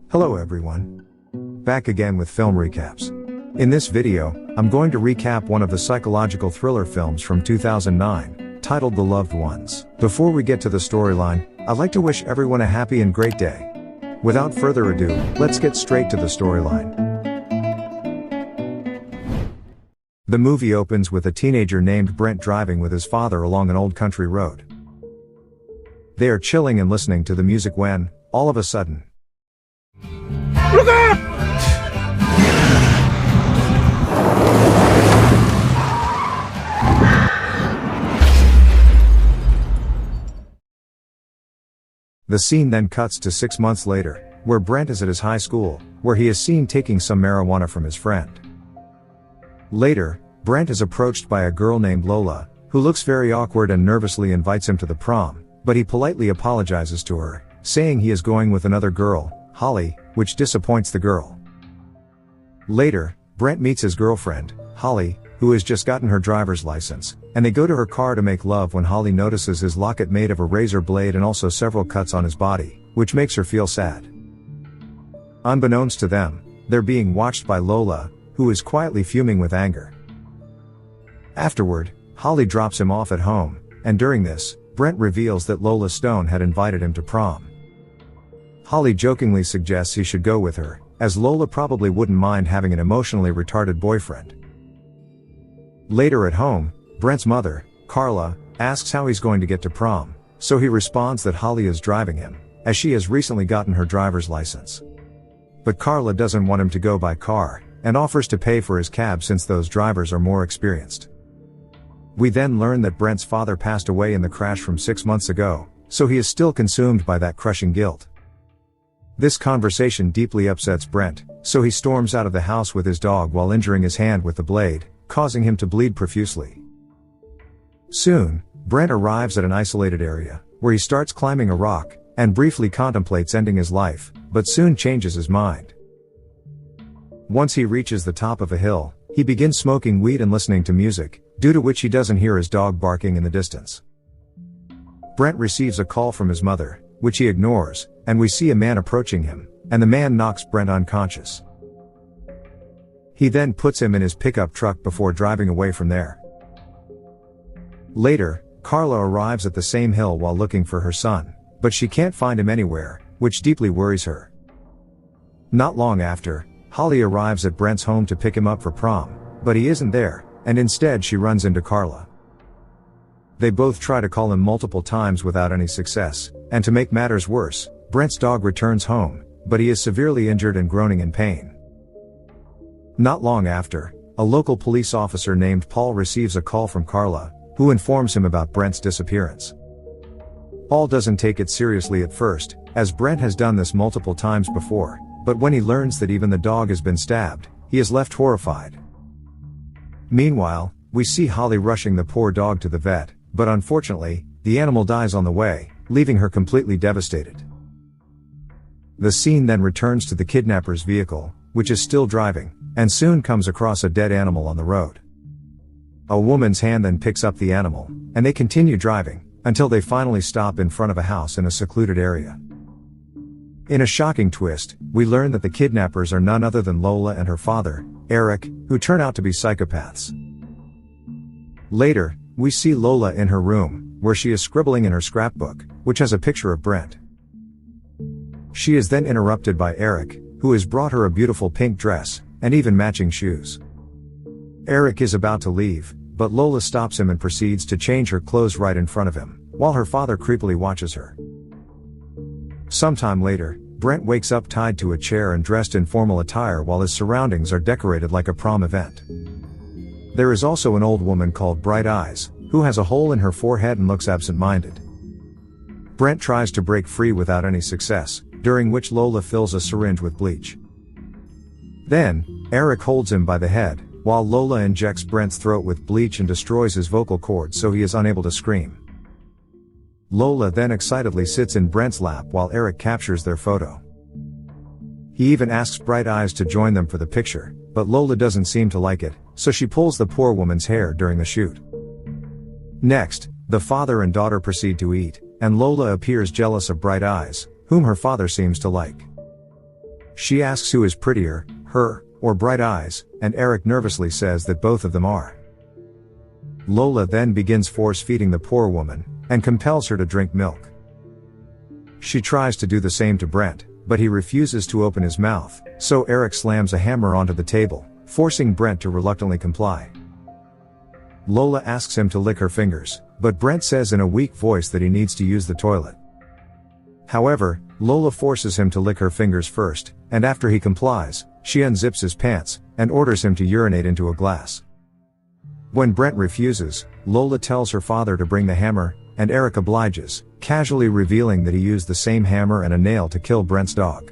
Hello everyone. Back again with film recaps. In this video, I'm going to recap one of the psychological thriller films from 2009, titled The Loved Ones. Before we get to the storyline, I'd like to wish everyone a happy and great day. Without further ado, let's get straight to the storyline. The movie opens with a teenager named Brent driving with his father along an old country road. They are chilling and listening to the music when, all of a sudden, Look out! The scene then cuts to 6 months later, where Brent is at his high school, where he is seen taking some marijuana from his friend. Later, Brent is approached by a girl named Lola, who looks very awkward and nervously invites him to the prom, but he politely apologizes to her, saying he is going with another girl, Holly, which disappoints the girl. Later, Brent meets his girlfriend, Holly, who has just gotten her driver's license, and they go to her car to make love when Holly notices his locket made of a razor blade and also several cuts on his body, which makes her feel sad. Unbeknownst to them, they're being watched by Lola, who is quietly fuming with anger. Afterward, Holly drops him off at home, and during this, Brent reveals that Lola Stone had invited him to prom. Holly jokingly suggests he should go with her, as Lola probably wouldn't mind having an emotionally retarded boyfriend. Later at home, Brent's mother, Carla, asks how he's going to get to prom, so he responds that Holly is driving him, as she has recently gotten her driver's license. But Carla doesn't want him to go by car, and offers to pay for his cab since those drivers are more experienced. We then learn that Brent's father passed away in the crash from 6 months ago, so he is still consumed by that crushing guilt. This conversation deeply upsets Brent, so he storms out of the house with his dog while injuring his hand with the blade, causing him to bleed profusely. Soon, Brent arrives at an isolated area, where he starts climbing a rock, and briefly contemplates ending his life, but soon changes his mind. Once he reaches the top of a hill, he begins smoking weed and listening to music, due to which he doesn't hear his dog barking in the distance. Brent receives a call from his mother, which he ignores, and we see a man approaching him, and the man knocks Brent unconscious. He then puts him in his pickup truck before driving away from there. Later, Carla arrives at the same hill while looking for her son, but she can't find him anywhere, which deeply worries her. Not long after, Holly arrives at Brent's home to pick him up for prom, but he isn't there, and instead she runs into Carla. They both try to call him multiple times without any success, and to make matters worse, Brent's dog returns home, but he is severely injured and groaning in pain. Not long after, a local police officer named Paul receives a call from Carla, who informs him about Brent's disappearance. Paul doesn't take it seriously at first, as Brent has done this multiple times before, but when he learns that even the dog has been stabbed, he is left horrified. Meanwhile, we see Holly rushing the poor dog to the vet, but unfortunately, the animal dies on the way, leaving her completely devastated. The scene then returns to the kidnapper's vehicle, which is still driving, and soon comes across a dead animal on the road. A woman's hand then picks up the animal, and they continue driving, until they finally stop in front of a house in a secluded area. In a shocking twist, we learn that the kidnappers are none other than Lola and her father, Eric, who turn out to be psychopaths. Later, we see Lola in her room, where she is scribbling in her scrapbook, which has a picture of Brent. She is then interrupted by Eric, who has brought her a beautiful pink dress, and even matching shoes. Eric is about to leave, but Lola stops him and proceeds to change her clothes right in front of him, while her father creepily watches her. Sometime later, Brent wakes up tied to a chair and dressed in formal attire while his surroundings are decorated like a prom event. There is also an old woman called Bright Eyes, who has a hole in her forehead and looks absent-minded. Brent tries to break free without any success, during which Lola fills a syringe with bleach. Then, Eric holds him by the head, while Lola injects Brent's throat with bleach and destroys his vocal cords so he is unable to scream. Lola then excitedly sits in Brent's lap while Eric captures their photo. He even asks Bright Eyes to join them for the picture, but Lola doesn't seem to like it, so she pulls the poor woman's hair during the shoot. Next, the father and daughter proceed to eat, and Lola appears jealous of Bright Eyes, whom her father seems to like. She asks who is prettier, her, or Bright Eyes, and Eric nervously says that both of them are. Lola then begins force-feeding the poor woman, and compels her to drink milk. She tries to do the same to Brent, but he refuses to open his mouth, so Eric slams a hammer onto the table, forcing Brent to reluctantly comply. Lola asks him to lick her fingers, but Brent says in a weak voice that he needs to use the toilet. However, Lola forces him to lick her fingers first, and after he complies, she unzips his pants, and orders him to urinate into a glass. When Brent refuses, Lola tells her father to bring the hammer, and Eric obliges, casually revealing that he used the same hammer and a nail to kill Brent's dog.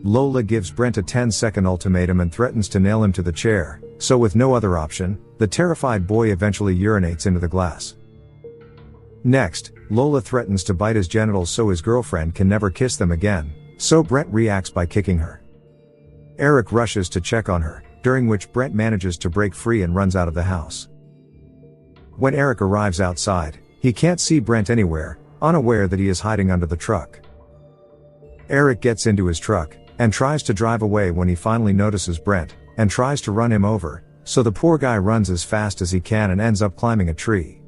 Lola gives Brent a 10-second ultimatum and threatens to nail him to the chair, so with no other option, the terrified boy eventually urinates into the glass. Next, Lola threatens to bite his genitals so his girlfriend can never kiss them again, so Brent reacts by kicking her. Eric rushes to check on her, during which Brent manages to break free and runs out of the house. When Eric arrives outside, he can't see Brent anywhere, unaware that he is hiding under the truck. Eric gets into his truck, and tries to drive away when he finally notices Brent, and tries to run him over, so the poor guy runs as fast as he can and ends up climbing a tree.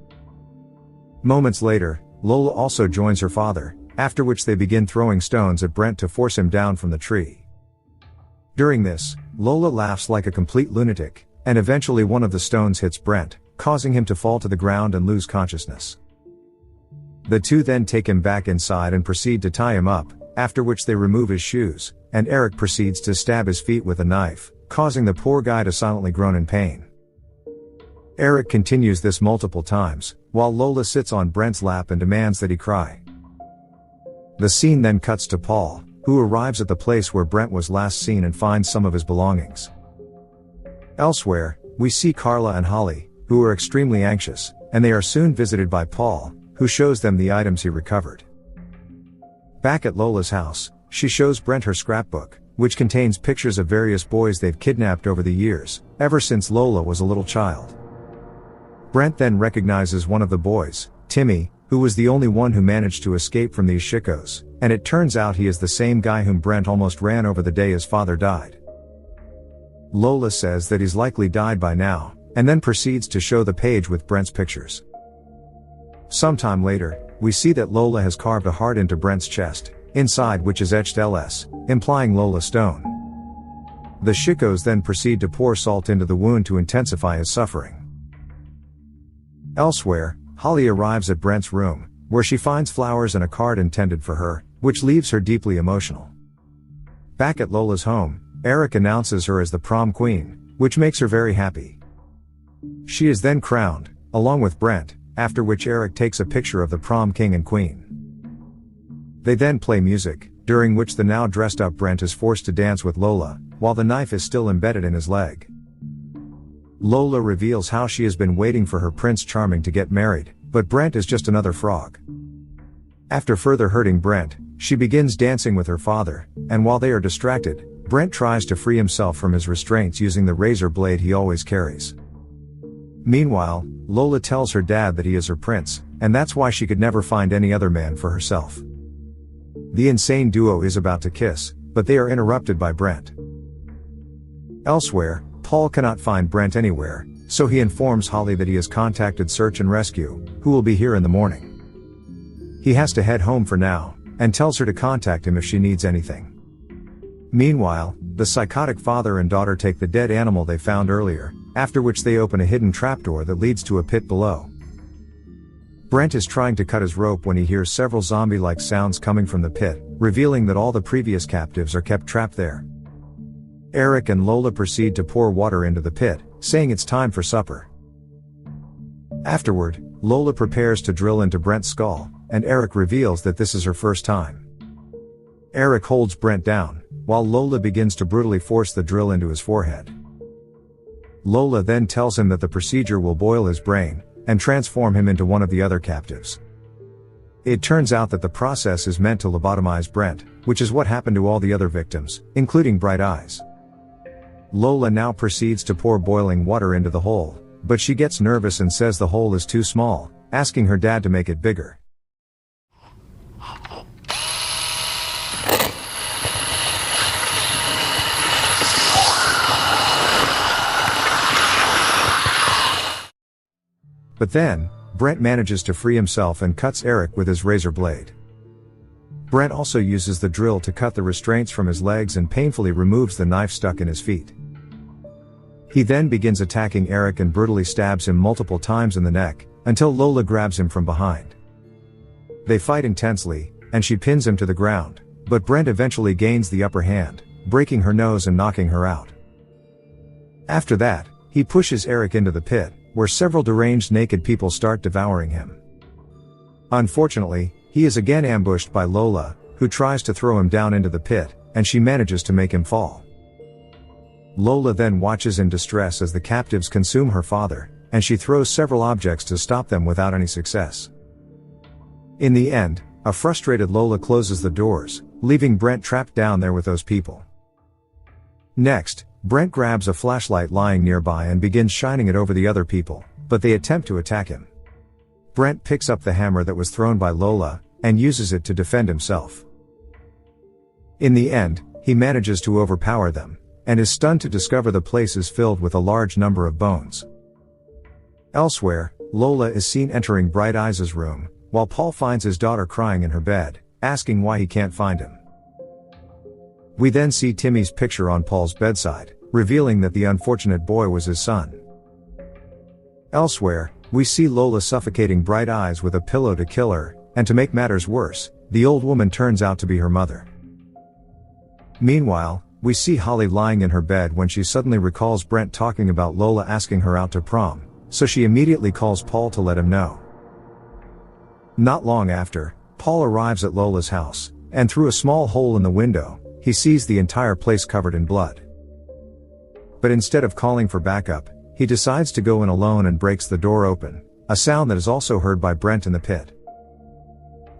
Moments later, Lola also joins her father, after which they begin throwing stones at Brent to force him down from the tree. During this, Lola laughs like a complete lunatic, and eventually one of the stones hits Brent, causing him to fall to the ground and lose consciousness. The two then take him back inside and proceed to tie him up, after which they remove his shoes, and Eric proceeds to stab his feet with a knife, causing the poor guy to silently groan in pain. Eric continues this multiple times, while Lola sits on Brent's lap and demands that he cry. The scene then cuts to Paul, who arrives at the place where Brent was last seen and finds some of his belongings. Elsewhere, we see Carla and Holly, who are extremely anxious, and they are soon visited by Paul, who shows them the items he recovered. Back at Lola's house, she shows Brent her scrapbook, which contains pictures of various boys they've kidnapped over the years, ever since Lola was a little child. Brent then recognizes one of the boys, Timmy, who was the only one who managed to escape from these shikos, and it turns out he is the same guy whom Brent almost ran over the day his father died. Lola says that he's likely died by now, and then proceeds to show the page with Brent's pictures. Sometime later, we see that Lola has carved a heart into Brent's chest, inside which is etched LS, implying Lola Stone. The shikos then proceed to pour salt into the wound to intensify his suffering. Elsewhere, Holly arrives at Brent's room, where she finds flowers and a card intended for her, which leaves her deeply emotional. Back at Lola's home, Eric announces her as the prom queen, which makes her very happy. She is then crowned, along with Brent, after which Eric takes a picture of the prom king and queen. They then play music, during which the now dressed up Brent is forced to dance with Lola, while the knife is still embedded in his leg. Lola reveals how she has been waiting for her Prince Charming to get married, but Brent is just another frog. After further hurting Brent, she begins dancing with her father, and while they are distracted, Brent tries to free himself from his restraints using the razor blade he always carries. Meanwhile, Lola tells her dad that he is her prince, and that's why she could never find any other man for herself. The insane duo is about to kiss, but they are interrupted by Brent. Elsewhere, Paul cannot find Brent anywhere, so he informs Holly that he has contacted Search and Rescue, who will be here in the morning. He has to head home for now, and tells her to contact him if she needs anything. Meanwhile, the psychotic father and daughter take the dead animal they found earlier, after which they open a hidden trapdoor that leads to a pit below. Brent is trying to cut his rope when he hears several zombie-like sounds coming from the pit, revealing that all the previous captives are kept trapped there. Eric and Lola proceed to pour water into the pit, saying it's time for supper. Afterward, Lola prepares to drill into Brent's skull, and Eric reveals that this is her first time. Eric holds Brent down, while Lola begins to brutally force the drill into his forehead. Lola then tells him that the procedure will boil his brain, and transform him into one of the other captives. It turns out that the process is meant to lobotomize Brent, which is what happened to all the other victims, including Bright Eyes. Lola now proceeds to pour boiling water into the hole, but she gets nervous and says the hole is too small, asking her dad to make it bigger. But then, Brent manages to free himself and cuts Eric with his razor blade. Brent also uses the drill to cut the restraints from his legs and painfully removes the knife stuck in his feet. He then begins attacking Eric and brutally stabs him multiple times in the neck, until Lola grabs him from behind. They fight intensely, and she pins him to the ground, but Brent eventually gains the upper hand, breaking her nose and knocking her out. After that, he pushes Eric into the pit, where several deranged naked people start devouring him. Unfortunately, he is again ambushed by Lola, who tries to throw him down into the pit, and she manages to make him fall. Lola then watches in distress as the captives consume her father, and she throws several objects to stop them without any success. In the end, a frustrated Lola closes the doors, leaving Brent trapped down there with those people. Next, Brent grabs a flashlight lying nearby and begins shining it over the other people, but they attempt to attack him. Brent picks up the hammer that was thrown by Lola, and uses it to defend himself. In the end, he manages to overpower them, and is stunned to discover the place is filled with a large number of bones. Elsewhere, Lola is seen entering Bright Eyes' room, while Paul finds his daughter crying in her bed, asking why he can't find him. We then see Timmy's picture on Paul's bedside, revealing that the unfortunate boy was his son. Elsewhere, we see Lola suffocating Bright Eyes with a pillow to kill her, and to make matters worse, the old woman turns out to be her mother. Meanwhile, we see Holly lying in her bed when she suddenly recalls Brent talking about Lola asking her out to prom, so she immediately calls Paul to let him know. Not long after, Paul arrives at Lola's house, and through a small hole in the window, he sees the entire place covered in blood. But instead of calling for backup, he decides to go in alone and breaks the door open, a sound that is also heard by Brent in the pit.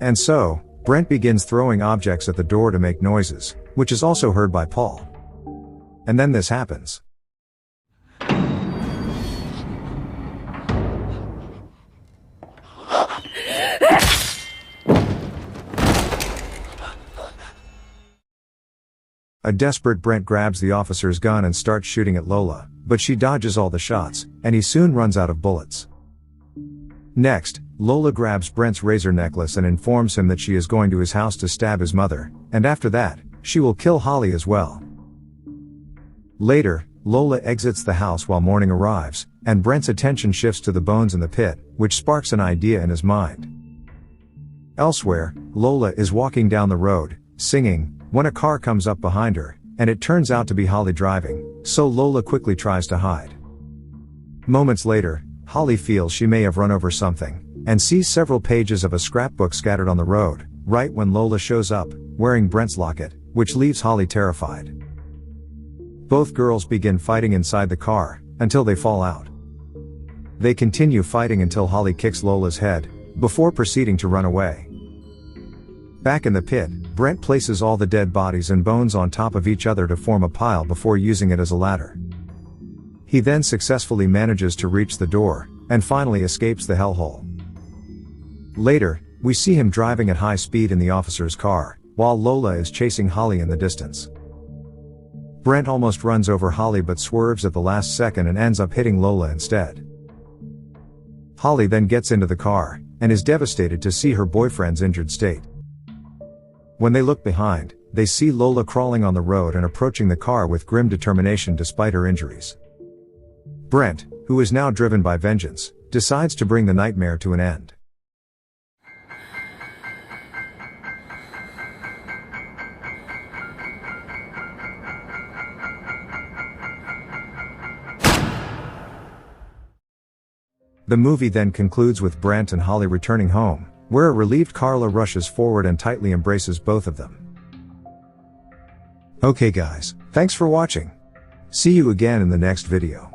And so, Brent begins throwing objects at the door to make noises, which is also heard by Paul. And then this happens. A desperate Brent grabs the officer's gun and starts shooting at Lola, but she dodges all the shots, and he soon runs out of bullets. Next, Lola grabs Brent's razor necklace and informs him that she is going to his house to stab his mother, and after that, she will kill Holly as well. Later, Lola exits the house while morning arrives, and Brent's attention shifts to the bones in the pit, which sparks an idea in his mind. Elsewhere, Lola is walking down the road, singing, when a car comes up behind her, and it turns out to be Holly driving, so Lola quickly tries to hide. Moments later, Holly feels she may have run over something, and sees several pages of a scrapbook scattered on the road, right when Lola shows up, wearing Brent's locket, which leaves Holly terrified. Both girls begin fighting inside the car, until they fall out. They continue fighting until Holly kicks Lola's head, before proceeding to run away. Back in the pit, Brent places all the dead bodies and bones on top of each other to form a pile before using it as a ladder. He then successfully manages to reach the door, and finally escapes the hellhole. Later, we see him driving at high speed in the officer's car, while Lola is chasing Holly in the distance. Brent almost runs over Holly but swerves at the last second and ends up hitting Lola instead. Holly then gets into the car, and is devastated to see her boyfriend's injured state. When they look behind, they see Lola crawling on the road and approaching the car with grim determination despite her injuries. Brent, who is now driven by vengeance, decides to bring the nightmare to an end. The movie then concludes with Brent and Holly returning home, where a relieved Carla rushes forward and tightly embraces both of them. Okay guys, thanks for watching. See you again in the next video.